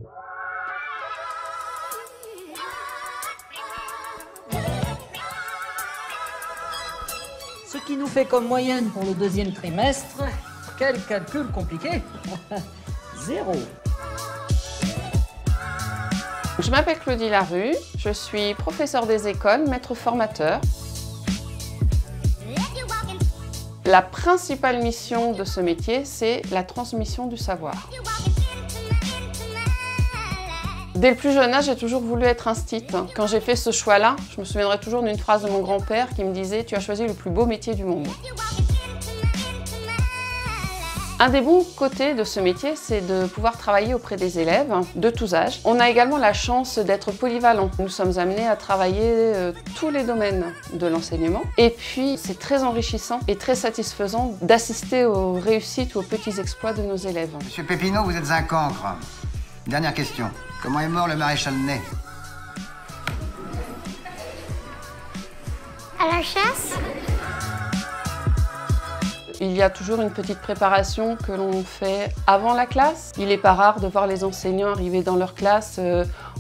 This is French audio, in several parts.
Ce qui nous fait comme moyenne pour le deuxième trimestre, quel calcul compliqué. 0. Je m'appelle Claudie Larue, je suis professeure des écoles, maître formateur. La principale mission de ce métier, c'est la transmission du savoir. Dès le plus jeune âge, j'ai toujours voulu être instite. Quand j'ai fait ce choix-là, je me souviendrai toujours d'une phrase de mon grand-père qui me disait « Tu as choisi le plus beau métier du monde ». Un des bons côtés de ce métier, c'est de pouvoir travailler auprès des élèves de tous âges. On a également la chance d'être polyvalent. Nous sommes amenés à travailler tous les domaines de l'enseignement. Et puis, c'est très enrichissant et très satisfaisant d'assister aux réussites ou aux petits exploits de nos élèves. Monsieur Pépineau, vous êtes un cancre. Dernière question. Comment est mort le maréchal Ney? À la chasse? Il y a toujours une petite préparation que l'on fait avant la classe. Il n'est pas rare de voir les enseignants arriver dans leur classe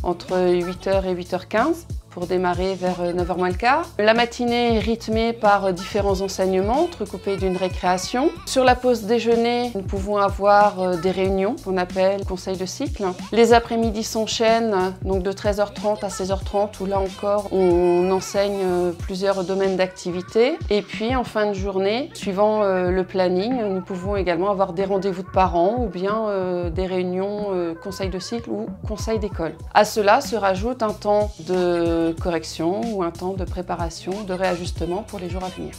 entre 8h et 8h15 pour démarrer vers 9h moins le quart. La matinée est rythmée par différents enseignements, entrecoupés d'une récréation. Sur la pause déjeuner, nous pouvons avoir des réunions qu'on appelle conseils de cycle. Les après-midi s'enchaînent, donc de 13h30 à 16h30, où là encore, on enseigne plusieurs domaines d'activité. Et puis, en fin de journée, suivant le planning, nous pouvons également avoir des rendez-vous de parents ou bien des réunions conseils de cycle ou conseils d'école. À cela se rajoute un temps de correction ou un temps de préparation, de réajustement pour les jours à venir.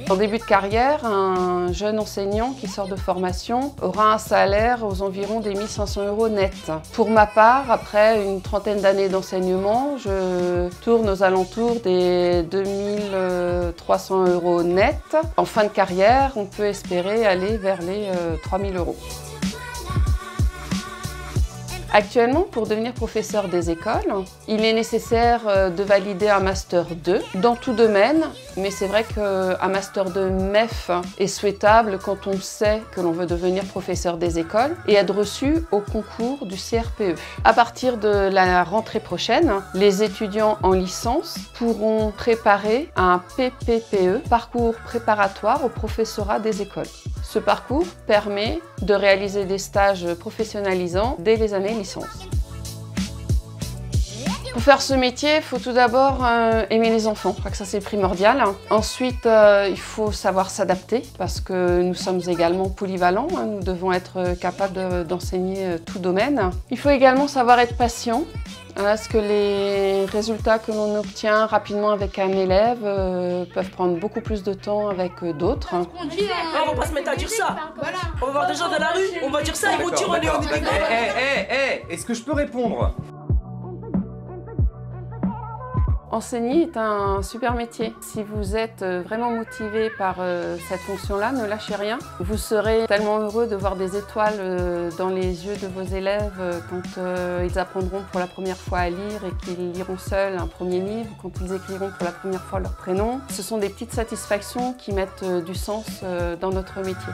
En début de carrière, un jeune enseignant qui sort de formation aura un salaire aux environs des 1 500 € net. Pour ma part, après une trentaine d'années d'enseignement, je tourne aux alentours des 2 300 € net. En fin de carrière, on peut espérer aller vers les 3 000 €. Actuellement, pour devenir professeur des écoles, il est nécessaire de valider un Master 2 dans tout domaine, mais c'est vrai qu'un Master 2 MEF est souhaitable quand on sait que l'on veut devenir professeur des écoles et être reçu au concours du CRPE. À partir de la rentrée prochaine, les étudiants en licence pourront préparer un PPPE, parcours préparatoire au professorat des écoles. Ce parcours permet de réaliser des stages professionnalisants dès les années licence. Pour faire ce métier, il faut tout d'abord aimer les enfants, je crois que ça c'est primordial. Ensuite, il faut savoir s'adapter parce que nous sommes également polyvalents, nous devons être capables d'enseigner tout domaine. Il faut également savoir être patient. Parce que les résultats que l'on obtient rapidement avec un élève peuvent prendre beaucoup plus de temps avec d'autres. On va pas se mettre à dire ça. On va voir des gens dans la rue, on va dire ça, ils vont dire on est est-ce que je peux répondre? Enseigner est un super métier. Si vous êtes vraiment motivé par cette fonction-là, ne lâchez rien. Vous serez tellement heureux de voir des étoiles dans les yeux de vos élèves quand ils apprendront pour la première fois à lire et qu'ils liront seuls un premier livre, quand ils écriront pour la première fois leur prénom. Ce sont des petites satisfactions qui mettent du sens dans notre métier.